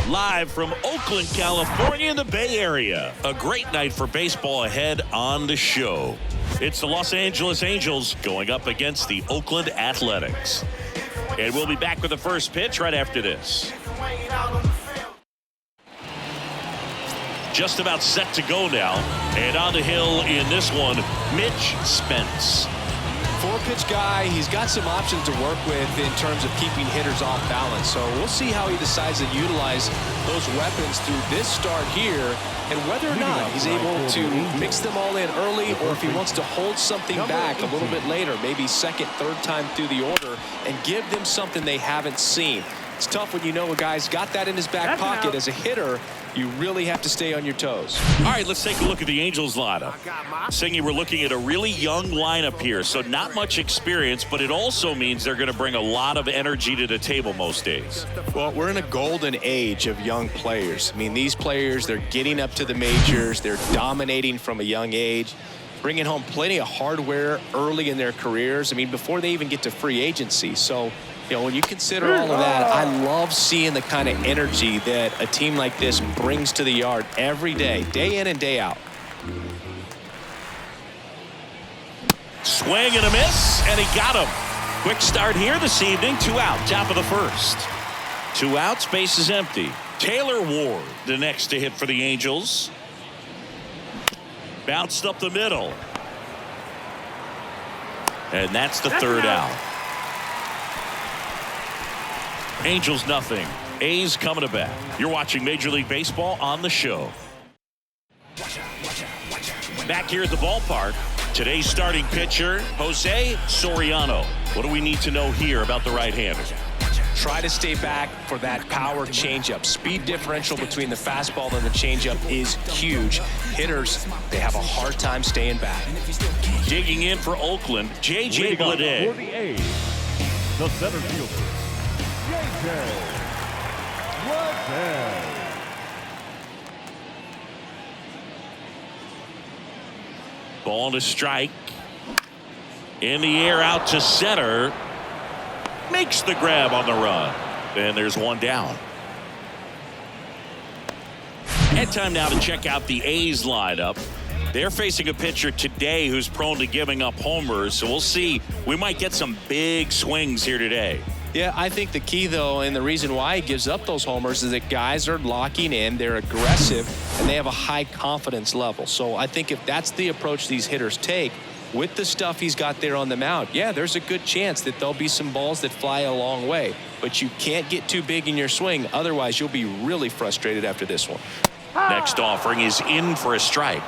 live from Oakland, California in the Bay Area. A great night for baseball ahead on the show. It's the Los Angeles Angels going up against the Oakland Athletics. And we'll be back with the first pitch right after this. Just about set to go now. And on the hill in this one, Mitch Spence. Four-pitch guy, he's got some options to work with in terms of keeping hitters off balance. So we'll see how he decides to utilize those weapons through this start here, and whether or not he's able to mix them all in early, or if he wants to hold something back a little bit later, maybe second, third time through the order, and give them something they haven't seen. It's tough when you know a guy's got that in his back pocket. As a hitter, you really have to stay on your toes. All right, let's take a look at the Angels lineup. Singy, we're looking at a really young lineup here, so not much experience, but it also means they're going to bring a lot of energy to the table most days. Well, we're in a golden age of young players. I mean, these players, they're getting up to the majors. They're dominating from a young age, bringing home plenty of hardware early in their careers. I mean, before they even get to free agency. So, you know, when you consider all of that, I love seeing the kind of energy that a team like this brings to the yard every day in and day out. Swing and a miss, and he got him. Quick start here this evening. 2 out, top of the first. 2 outs, base is empty. Taylor Ward, the next to hit for the Angels. Bounced up the middle. And that's the third out. Angels nothing. A's coming to bat. You're watching Major League Baseball on the show. Back here at the ballpark, today's starting pitcher, Jose Soriano. What do we need to know here about the right-hander? Try to stay back for that power changeup. Speed differential between the fastball and the changeup is huge. Hitters, they have a hard time staying back. Digging in for Oakland, J.J. Bleday. For the A's, the center fielder, J.J. Bleday. Ball to strike. In the air out to center. Makes the grab on the run. And there's one down. And time now to check out the A's lineup. They're facing a pitcher today who's prone to giving up homers. So we'll see. We might get some big swings here today. Yeah, I think the key, though, and the reason why he gives up those homers is that guys are locking in, they're aggressive, and they have a high confidence level. So I think if that's the approach these hitters take, with the stuff he's got there on the mound, yeah, there's a good chance that there'll be some balls that fly a long way. But you can't get too big in your swing, otherwise you'll be really frustrated after this one. Next offering is in for a strike.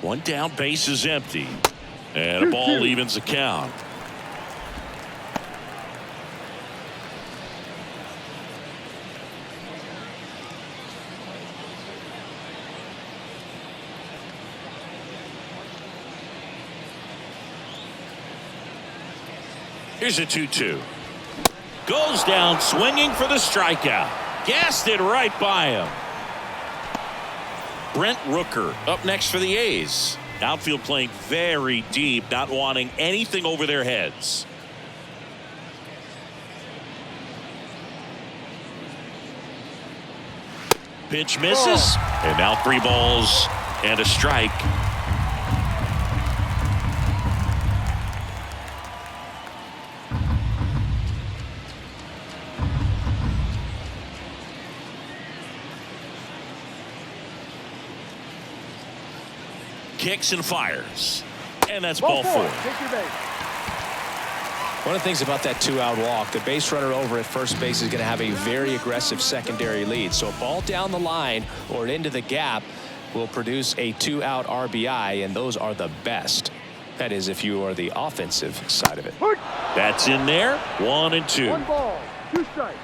One down, base is empty. And a ball evens the count. Here's a 2-2. Goes down swinging for the strikeout. Gassed it right by him. Brent Rooker up next for the A's. Outfield playing very deep, not wanting anything over their heads. Pitch misses. And now 3 balls and a strike. Kicks and fires. And that's ball 4. One of the things about that 2-out walk, the base runner over at first base is going to have a very aggressive secondary lead. So a ball down the line or into the gap will produce a 2-out RBI, and those are the best. That is, if you are the offensive side of it. That's in there. 1 and 2. 1 ball, 2 strikes.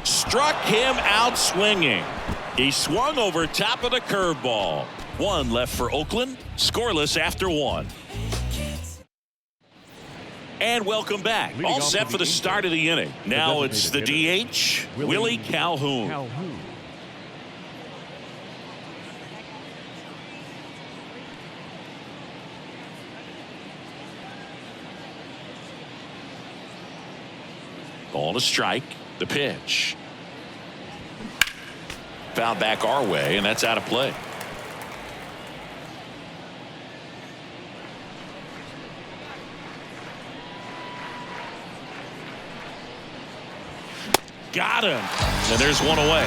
Struck him out swinging. He swung over top of the curveball. 1 left for Oakland. Scoreless after 1. And welcome back. All set for the start of the inning. Now it's the DH, Willie Calhoun. Ball to strike. The pitch. Foul back our way, and that's out of play. Got him. And there's one away.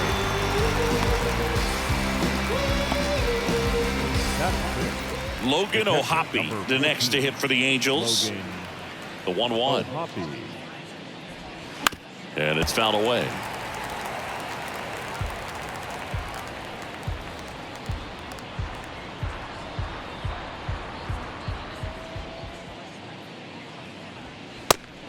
Logan O'Hoppe, the next to hit for the Angels. The 1-1. And it's fouled away.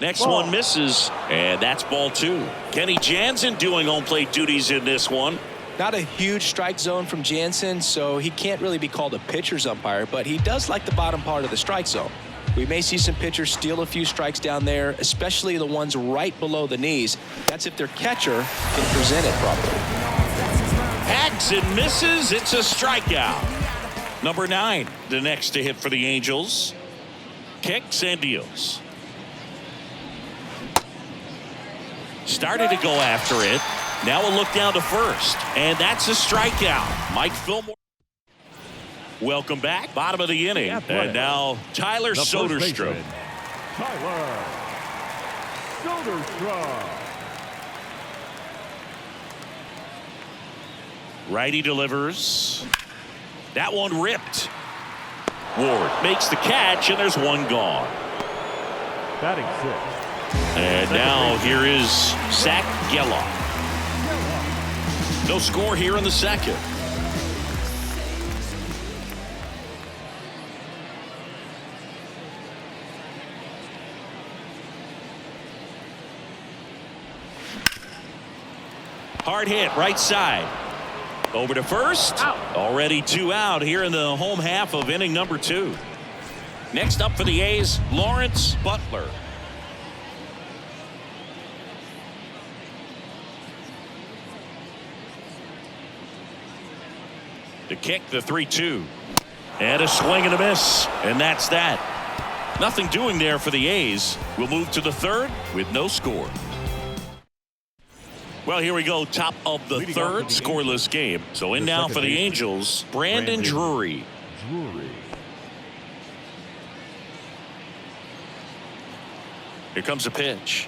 Next one misses, and that's ball 2. Kenny Jansen doing home plate duties in this one. Not a huge strike zone from Jansen, so he can't really be called a pitcher's umpire, but he does like the bottom part of the strike zone. We may see some pitchers steal a few strikes down there, especially the ones right below the knees. That's if their catcher can present it properly. Hacks and misses. It's a strikeout. Number 9, the next to hit for the Angels. Kicks and deals. Started to go after it. Now a look down to first. And that's a strikeout. Mike Fillmore. Welcome back. Bottom of the inning. And now Tyler Soderstrom. Tyler Soderstrom. Righty delivers. That one ripped. Ward makes the catch, and there's one gone. Batting 6. And now here is Zach Geloff. No score here in the second. Hard hit right side. Over to first. Already 2 out here in the home half of inning number 2. Next up for the A's, Lawrence Butler. To kick the 3-2. And a swing and a miss. And that's that. Nothing doing there for the A's. We'll move to the third with no score. Well, here we go. Top of the third, scoreless game. So in now for the Angels, Brandon Drury. Here comes a pitch.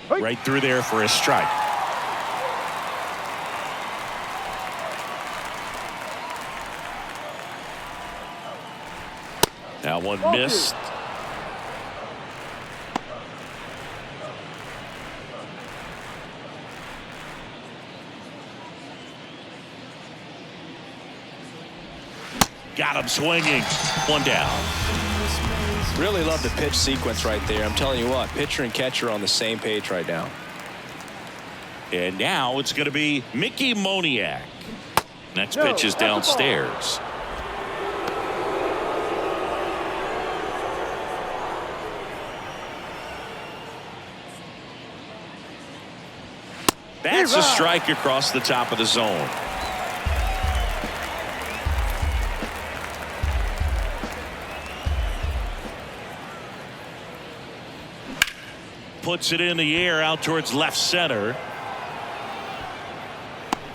Right through there for a strike. Now one missed. Got him swinging. One down. Really love the pitch sequence right there. I'm telling you what, pitcher and catcher on the same page right now. And now it's going to be Mickey Moniak. Next pitch is downstairs. That's a strike across the top of the zone. Puts it in the air out towards left center.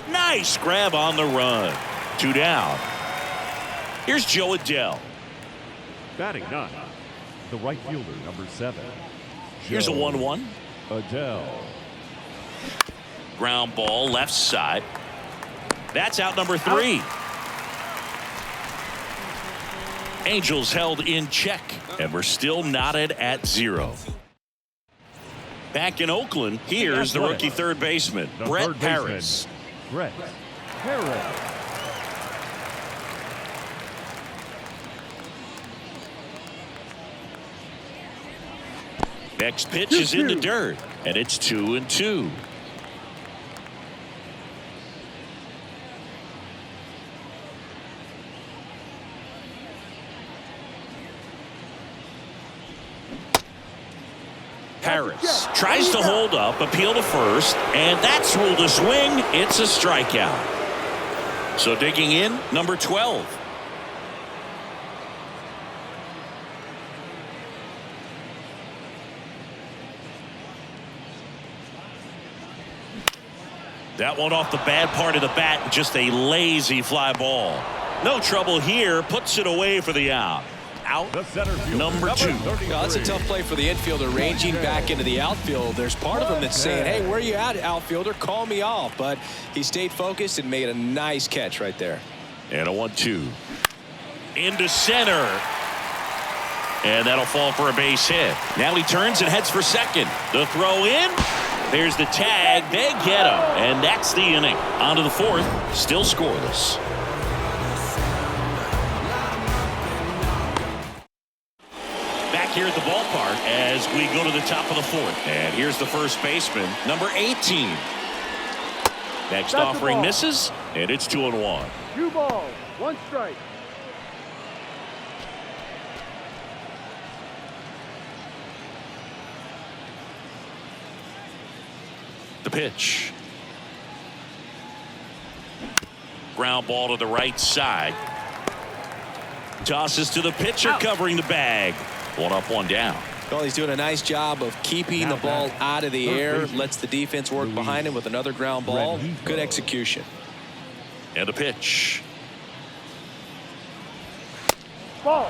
Nice grab on the run. 2 down. Here's Joe Adell. Batting 9. The right fielder, number 7. Here's a 1-1. Adell. Ground ball left side. That's out number 3. Angels held in check, and we're still knotted at 0. Back in Oakland, here's the rookie third baseman, Brett Harris. Brett Harris. Next pitch is in the dirt, and it's 2-2. Harris tries to hold up, appeal to first, and that's ruled a swing. It's a strikeout. So digging in, number 12. That one off the bad part of the bat, just a lazy fly ball. No trouble here, puts it away for the out. Out, number 2. Well, that's a tough play for the infielder, ranging back into the outfield. There's part of him that's saying, hey, where you at, outfielder? Call me off. But he stayed focused and made a nice catch right there. And a 1-2. Into center. And that'll fall for a base hit. Now he turns and heads for second. The throw in. There's the tag. They get him. And that's the inning. On to the 4th. Still scoreless. Back here at the ballpark as we go to the top of the 4th. And here's the first baseman, number 18. Next offering misses, and it's 2-1. 2 balls, 1 strike. The pitch. Ground ball to the right side. Tosses to the pitcher, covering the bag. 1 up, 1 down. Well, he's doing a nice job of keeping the ball out of the air. Lets the defense work behind him with another ground ball. Good execution. And a pitch. Ball.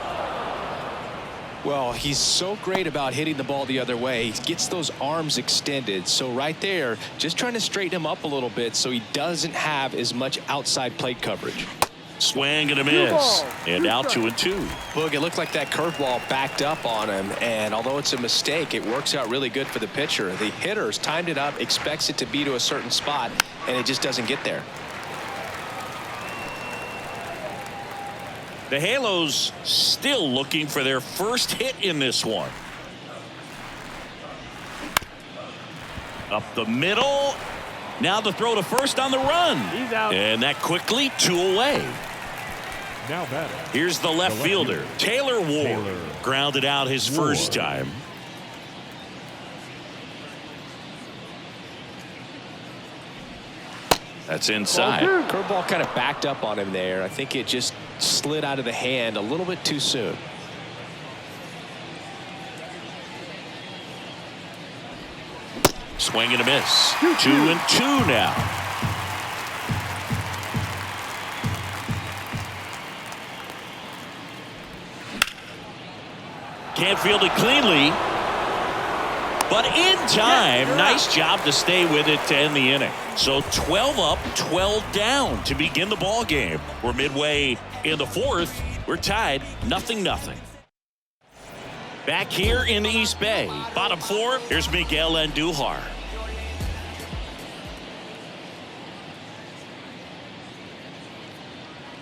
Well, he's so great about hitting the ball the other way. He gets those arms extended. So right there, just trying to straighten him up a little bit so he doesn't have as much outside plate coverage. Swing and a miss. And now 2-2. Boog, it looked like that curveball backed up on him, and although it's a mistake, it works out really good for the pitcher. The hitter's timed it up, expects it to be to a certain spot, and it just doesn't get there. The Halos still looking for their first hit in this one. Up the middle. Now the throw to first on the run. He's out. And that quickly 2 away. Now batting. Here's the left fielder, Taylor Ward. Grounded out his first time. That's inside. Curveball kind of backed up on him there. I think it just slid out of the hand a little bit too soon. Swing and a miss. 2-2 now. Can't field it cleanly. But in time, nice job to stay with it to end the inning. So 12 up, 12 down to begin the ball game. We're midway in the 4th. We're tied 0-0. Back here in the East Bay, bottom 4, here's Miguel Andujar.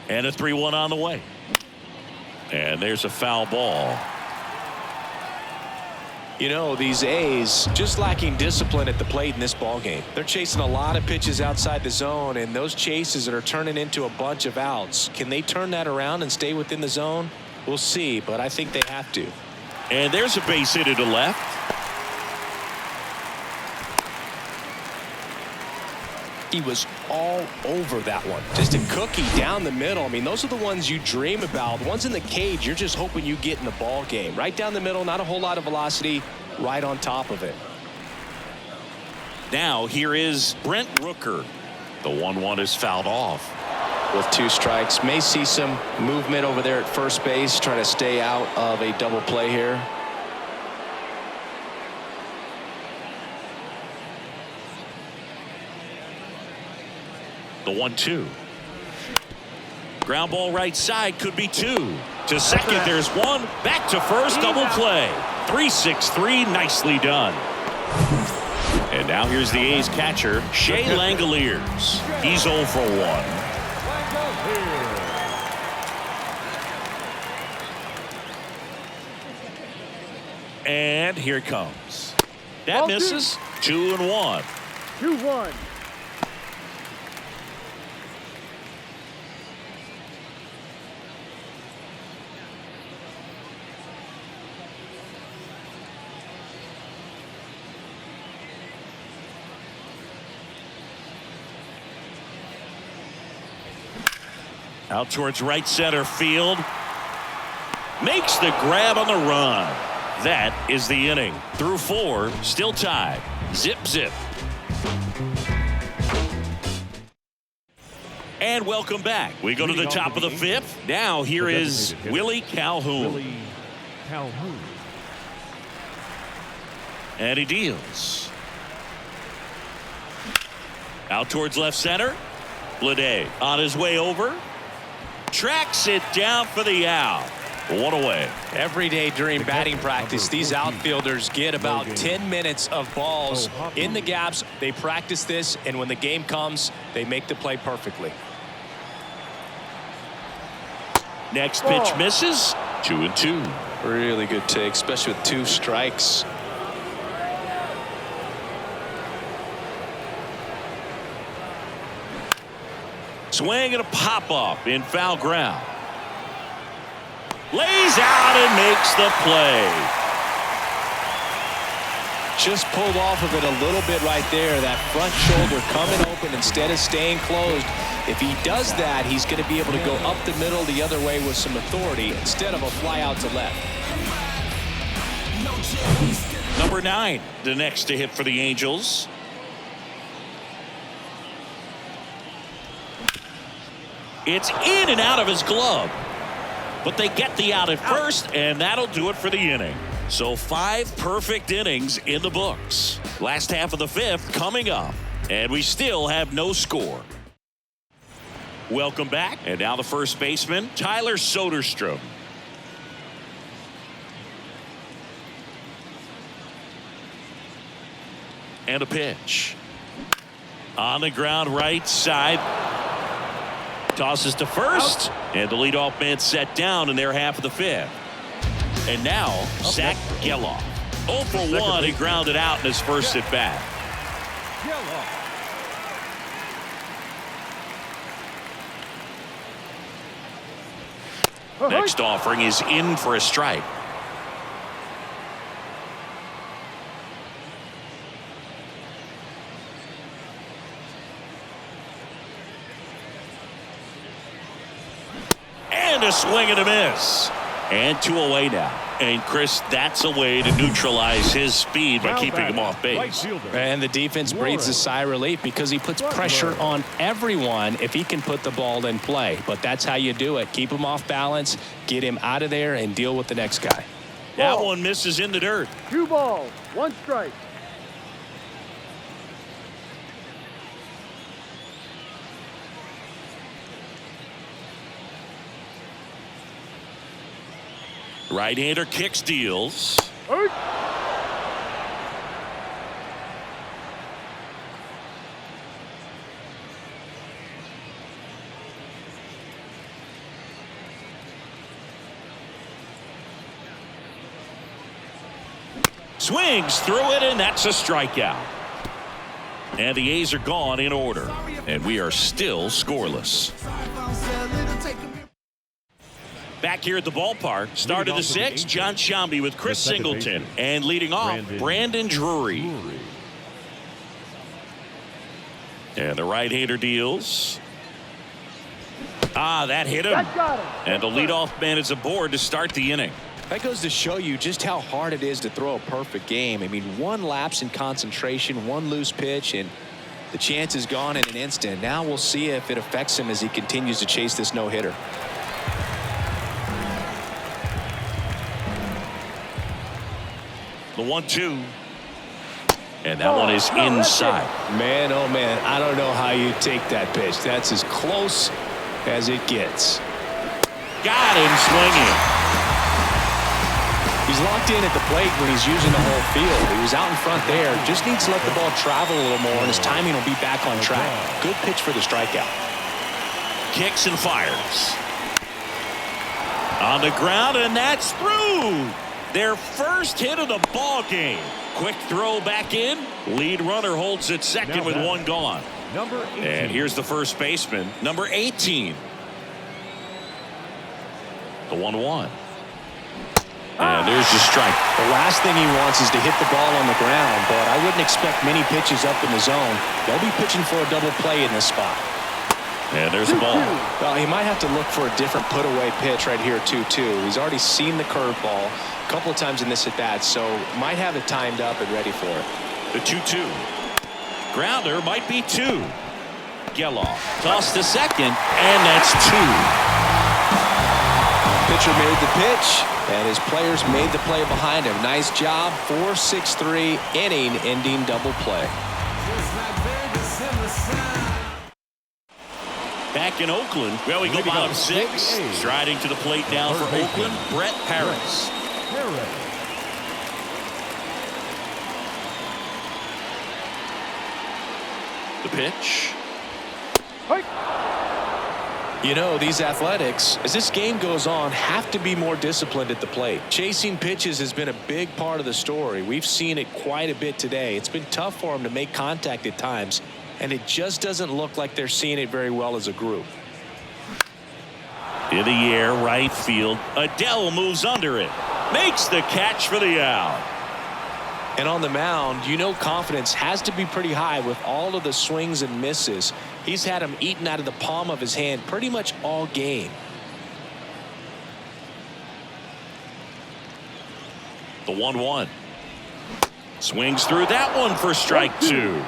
And a 3-1 on the way. And there's a foul ball. You know, these A's just lacking discipline at the plate in this ball game. They're chasing a lot of pitches outside the zone, and those chases that are turning into a bunch of outs. Can they turn that around and stay within the zone? We'll see, but I think they have to. And there's a base hit to the left. He was all over that one. Just a cookie down the middle. I mean, those are the ones you dream about. The ones in the cage, you're just hoping you get in the ball game. Right down the middle, not a whole lot of velocity, right on top of it. Now here is Brent Rooker. The 1-1 is fouled off. With 2 strikes, may see some movement over there at first base, trying to stay out of a double play here. The 1-2. Ground ball right side, could be 2. To second, there's 1. Back to first, double play. 3-6-3, nicely done. And now here's the A's catcher, Shea Langoliers. He's 0 for 1. And here it comes. That misses. 2-1. 2-1. Out towards right center field. Makes the grab on the run. That is the inning. Through 4, still tied. Zip, zip. And welcome back. We go to the top of the 5th. Now here is Willie Calhoun. Willie Calhoun. And he deals. Out towards left center. Bleday on his way over. Tracks it down for the out. One away. Every day during batting practice, these outfielders get about 10 minutes of balls in the gaps. They practice this, and when the game comes, they make the play perfectly. Next pitch misses. 2-2. Really good take, especially with 2 strikes. Swing and a pop-up in foul ground. Lays out and makes the play. Just pulled off of it a little bit right there. That front shoulder coming open instead of staying closed. If he does that, he's going to be able to go up the middle the other way with some authority instead of a fly out to left. Number 9, the next to hit for the Angels. It's in and out of his glove. But they get the out at first, and that'll do it for the inning. So 5 perfect innings in the books. Last half of the 5th coming up, and we still have no score. Welcome back, and now the first baseman, Tyler Soderstrom. And a pitch. On the ground right side. Tosses to first, and the leadoff man set down in their half of the 5th. And now, Zach Geloff. 0 for 1, he grounded out in his first at bat. Next offering is in for a strike. And a swing and a miss. And 2 away now. And Chris, that's a way to neutralize his speed by keeping him off base. And the defense breathes a sigh of relief because he puts pressure on everyone if he can put the ball in play. But that's how you do it. Keep him off balance, get him out of there, and deal with the next guy. That one misses in the dirt. 2 balls, 1 strike. Right-hander kicks, deals. Swings through it, and that's a strikeout. And the A's are gone in order, and we are still scoreless. Back here at the ballpark, start of the 6th, John Shambi with Chris Singleton, and leading off, Brandon Drury. And the right-hander deals. That hit him. And the leadoff man is aboard to start the inning. That goes to show you just how hard it is to throw a perfect game. I mean, 1 lapse in concentration, 1 loose pitch, and the chance is gone in an instant. Now we'll see if it affects him as he continues to chase this no-hitter. The 1-2. And that one is inside. Man, oh man, I don't know how you take that pitch. That's as close as it gets. Got him swinging. He's locked in at the plate when he's using the whole field. He was out in front there. Just needs to let the ball travel a little more, and his timing will be back on track. Good pitch for the strikeout. Kicks and fires. On the ground, and that's through. Their first hit of the ball game. Quick throw back in. Lead runner holds it second with 1 gone. Number 18. And here's the first baseman, number 18. The 1-1. And there's the strike. The last thing he wants is to hit the ball on the ground, but I wouldn't expect many pitches up in the zone. They'll be pitching for a double play in this spot. And there's the ball. Well, he might have to look for a different put-away pitch right here, 2-2. He's already seen the curveball a couple of times in this at-bat, so might have it timed up and ready for it. The 2-2. Grounder might be 2. Geloff tossed to second, and that's 2. Pitcher made the pitch, and his players made the play behind him. Nice job. 4-6-3 inning-ending double play. Back in Oakland, well, we go bottom 6. Striding to the plate now for Oakland, Brett Harris. The pitch. You know, these Athletics, as this game goes on, have to be more disciplined at the plate. Chasing pitches has been a big part of the story. We've seen it quite a bit today. It's been tough for them to make contact at times, and it just doesn't look like they're seeing it very well as a group. In the air, right field. Adele moves under it. Makes the catch for the out. And on the mound, you know confidence has to be pretty high with all of the swings and misses. He's had them eaten out of the palm of his hand pretty much all game. The 1-1. Swings through that one for strike 2.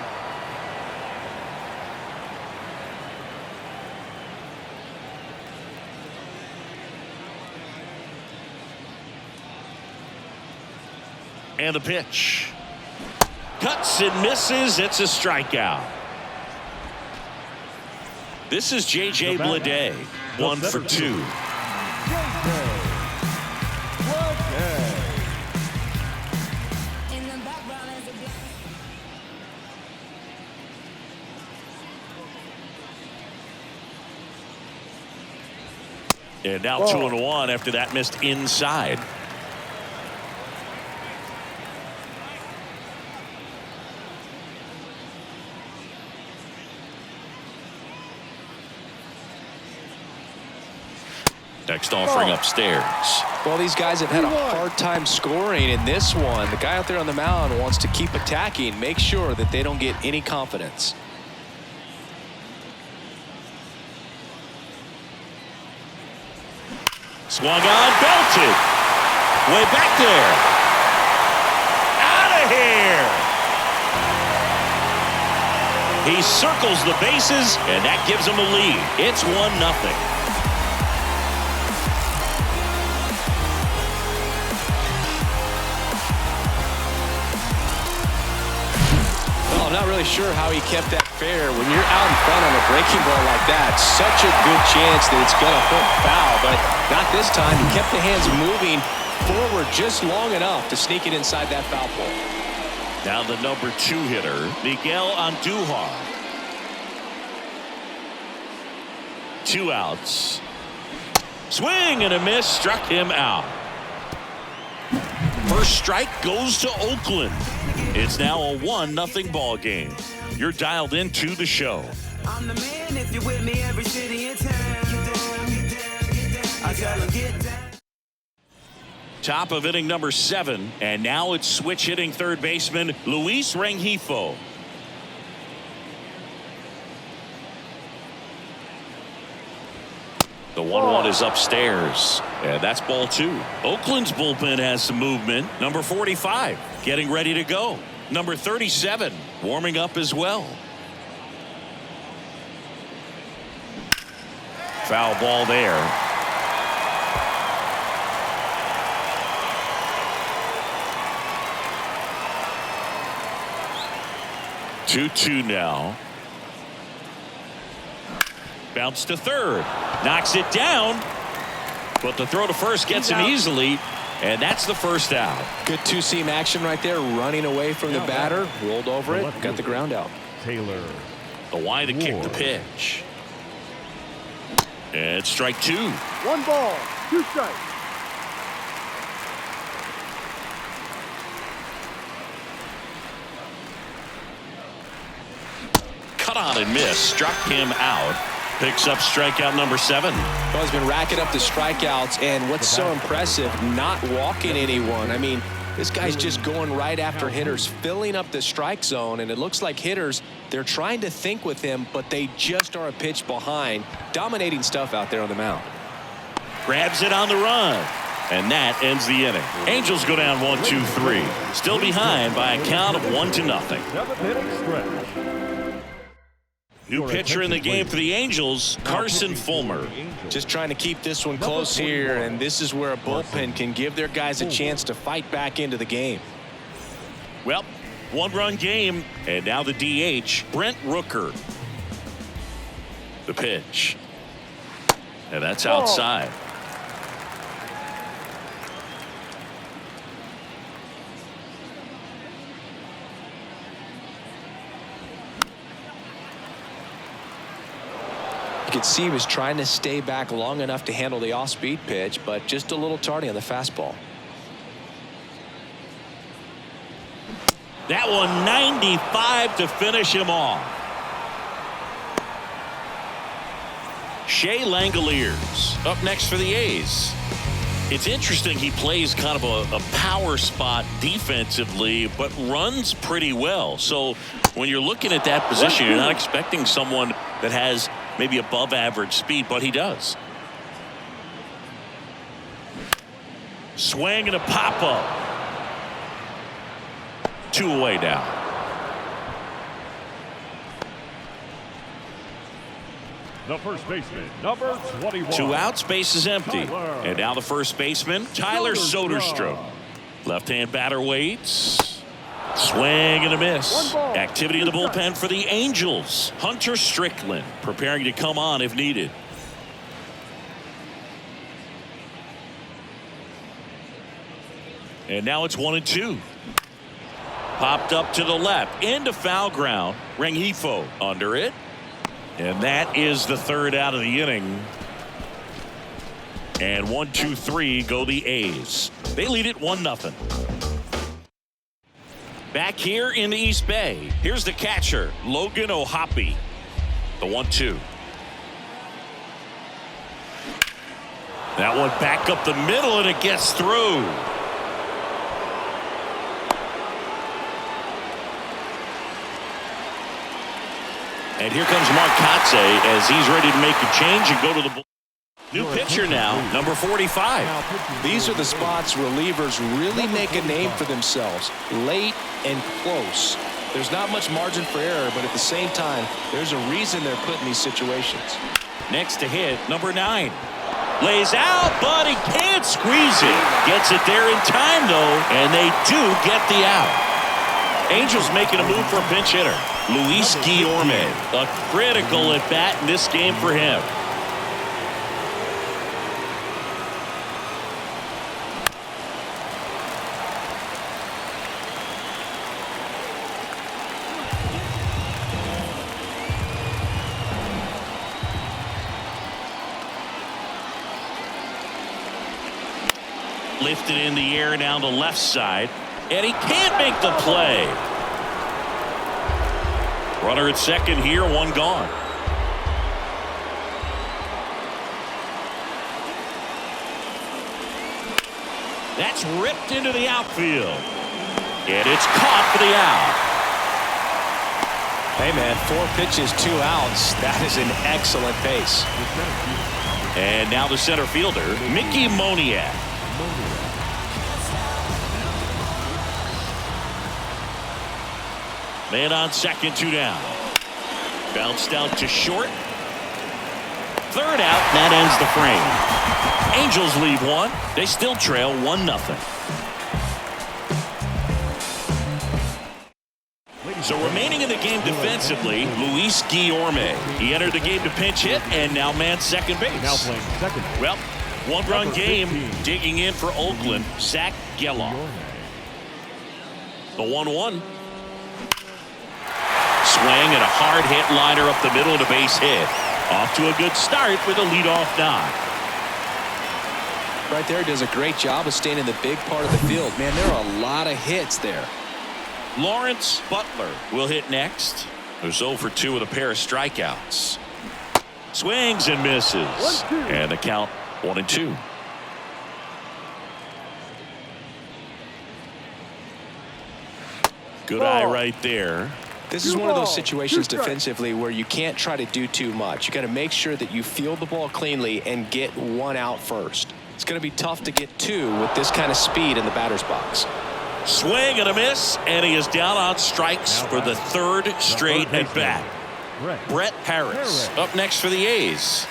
And the pitch. Cuts and misses. It's a strikeout. This is J.J. Bleday. 1 for 2. And now 2-1 after that missed inside. Next offering upstairs. Well, these guys have had a hard time scoring in this one. The guy out there on the mound wants to keep attacking, make sure that they don't get any confidence. Swung on, belted. Way back there. Out of here. He circles the bases, and that gives him a lead. It's 1-0. I'm not really sure how he kept that fair. When you're out in front on a breaking ball like that, such a good chance that it's going to hook foul, but not this time. He kept the hands moving forward just long enough to sneak it inside that foul pole. Now the number 2 hitter, Miguel Andujar. 2 outs. Swing and a miss, struck him out. First strike goes to Oakland. It's now a 1-0 ball game. You're dialed into the show. I'm the man if you're with me every city in town. I tell them get down. Top of inning number 7, and now it's switch hitting third baseman Luis Rengifo. The 1-1 is upstairs, and that's ball 2. Oakland's bullpen has some movement. Number 45 getting ready to go. Number 37 warming up as well. Foul ball there. Two now. Bounce to third. Knocks it down. But the throw to first gets him easily. And that's the first out. Good two-seam action right there. Running away from the batter. Rolled over it. Got the ground out. Taylor. The wide to kick the pitch. And strike 2. 1 ball, 2 strikes. Cut on and miss. Struck him out. Picks up strikeout number 7. Well, he's been racking up the strikeouts, and what's so impressive, not walking anyone. I mean, This guy's just going right after hitters, filling up the strike zone, and it looks like hitters, they're trying to think with him, but they just are a pitch behind. Dominating stuff out there on the mound. Grabs it on the run, and that ends the inning. Angels go down 1-2-3. Still behind by a count of 1-0. 7th-inning stretch. New pitcher in the game for the Angels, Carson Fulmer. Just trying to keep this one close here, and this is where a bullpen can give their guys a chance to fight back into the game. Well, one-run game, and now the DH, Brent Rooker. The pitch. And that's outside. You could see he was trying to stay back long enough to handle the off-speed pitch, but just a little tardy on the fastball. That one 95 to finish him off. Shea Langoliers up next for the A's. It's interesting, he plays kind of a power spot defensively, but runs pretty well. So when you're looking at that position, you're not expecting someone that has maybe above average speed, but he does. Swing and a pop up. 2 away now. The first baseman, number 21. 2 outs, base is empty. And now the first baseman, Tyler Soderstrom. Left-hand batter waits. Swing and a miss. Activity in the bullpen for the Angels. Hunter Strickland preparing to come on if needed. And now it's 1-2. Popped up to the left into foul ground. Rengifo under it. And that is the 3rd out of the inning. And 1-2-3 go the A's. They lead it 1-0. Back here in the East Bay, here's the catcher, Logan O'Hoppe. The 1-2. That one back up the middle, and it gets through. And here comes Mark Kotze as he's ready to make a change and go to the bull. New pitcher now, number 45. These are the spots relievers really make a name for themselves. Late and close. There's not much margin for error, but at the same time, there's a reason they're put in these situations. Next to hit, number 9. Lays out, but he can't squeeze it. Gets it there in time, though, and they do get the out. Angels making a move for a pinch hitter. Luis Guillorme, a critical at bat in this game for him. Lifted in the air down the left side, and he can't make the play. Runner at second here, 1 gone. That's ripped into the outfield, and it's caught for the out. Hey man, 4 pitches, 2 outs. That is an excellent pace. And now the center fielder, Mickey Moniak. Man on second, 2 down. Bounced out to short. 3rd out, that ends the frame. Angels leave 1. They still trail 1-0. So remaining in the game defensively, Luis Guillorme. He entered the game to pinch hit and now man second base. Now playing second. Well, 1-run Number game. 15. Digging in for Oakland, Zach Geloff. The 1-1. Swing and a hard hit liner up the middle and a base hit. Off to a good start with a leadoff knock. Right there, does a great job of staying in the big part of the field. Man, there are a lot of hits there. Lawrence Butler will hit next. There's 0 for 2 with a pair of strikeouts. Swings and misses. 1-2. And the count 1-2. Good eye right there. This is one of those situations defensively where you can't try to do too much. You got to make sure that you field the ball cleanly and get one out first. It's going to be tough to get two with this kind of speed in the batter's box. Swing and a miss, and he is down on strikes for the third straight at bat. Brett Harris up next for the A's.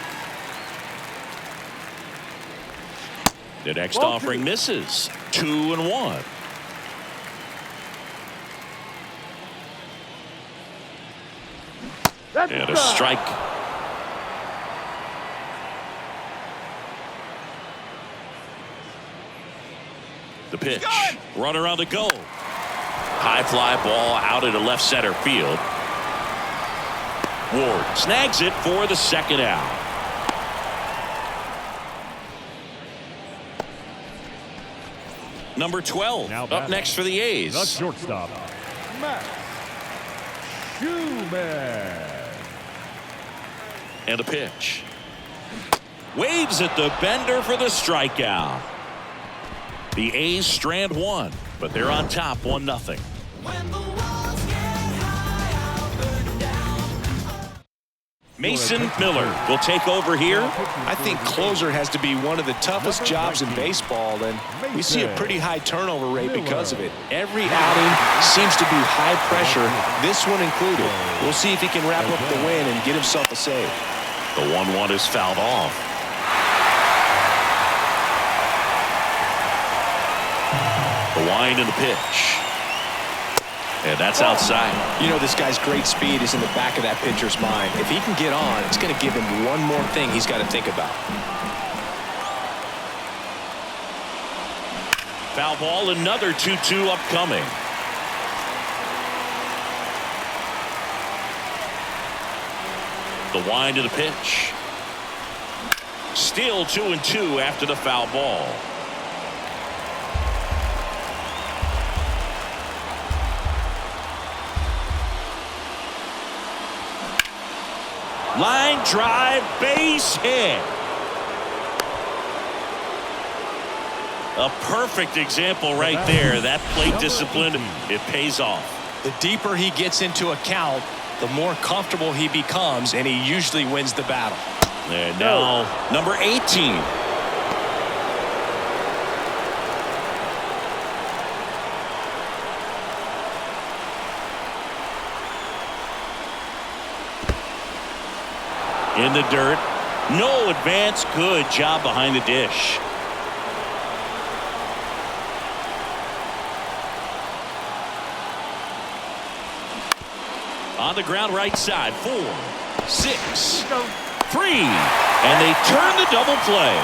The next offering misses. 2-1. And a strike. The pitch. Runner on the go. High fly ball out into left center field. Ward snags it for the second out. Number 12 up next for the A's. The shortstop, Matt Schumann. And a pitch. Waves at the bender for the strikeout. The A's strand one, but they're on top 1-0. Mason Miller will take over here. I think closer has to be one of the toughest jobs in baseball, and we see a pretty high turnover rate because of it. Every outing seems to be high pressure, this one included. We'll see if he can wrap up the win and get himself a save. The 1-1 is fouled off. The wind and the pitch. And that's outside. You know, this guy's great speed is in the back of that pitcher's mind. If he can get on, it's going to give him one more thing he's got to think about. Foul ball, another 2-2 upcoming. The wind of the pitch. Still 2-2 after the foul ball. Line drive, base hit. A perfect example right there. That plate discipline, it pays off. The deeper he gets into a count, the more comfortable he becomes, and he usually wins the battle. And now, number 18. In the dirt. No advance. Good job behind the dish. On the ground right side. 4, 6, 3. And they turn the double play.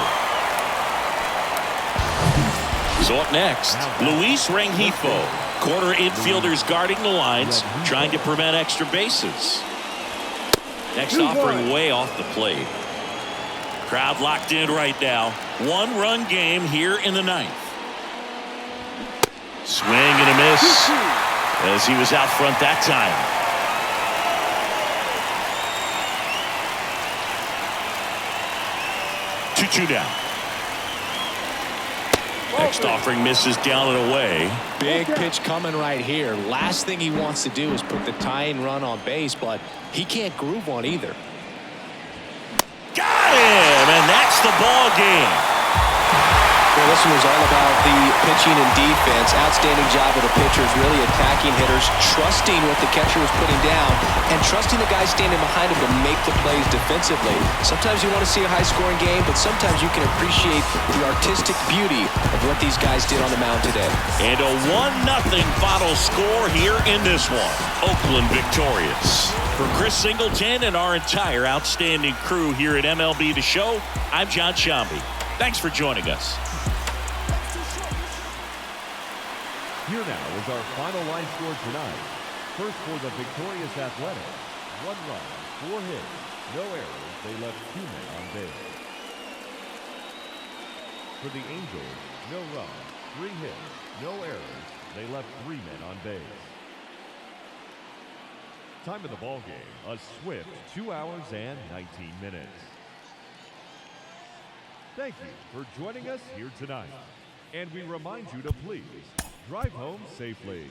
So up next, Luis Rengifo. Corner infielders guarding the lines, trying to prevent extra bases. Next offering way off the plate. Crowd locked in right now. 1-run game here in the 9th. Swing and a miss as he was out front that time. Two down. Next offering misses down and away. Big pitch coming right here. Last thing he wants to do is put the tying run on base, but he can't groove one either. Got him, and that's the ball game. Well, this one was all about the pitching and defense. Outstanding job of the pitchers, really attacking hitters, trusting what the catcher was putting down, and trusting the guy standing behind him to make the plays defensively. Sometimes you want to see a high-scoring game, but sometimes you can appreciate the artistic beauty of what these guys did on the mound today. And a 1-0 final score here in this one. Oakland victorious. For Chris Singleton and our entire outstanding crew here at MLB The Show, I'm John Shambi. Thanks for joining us. Here now is our final line score tonight. First for the victorious Athletics. 1 run, 4 hits, no errors. They left 2 men on base. For the Angels, no run, 3 hits, no errors. They left 3 men on base. Time of the ball game, a swift 2 hours and 19 minutes. Thank you for joining us here tonight. And we remind you to please drive home safely.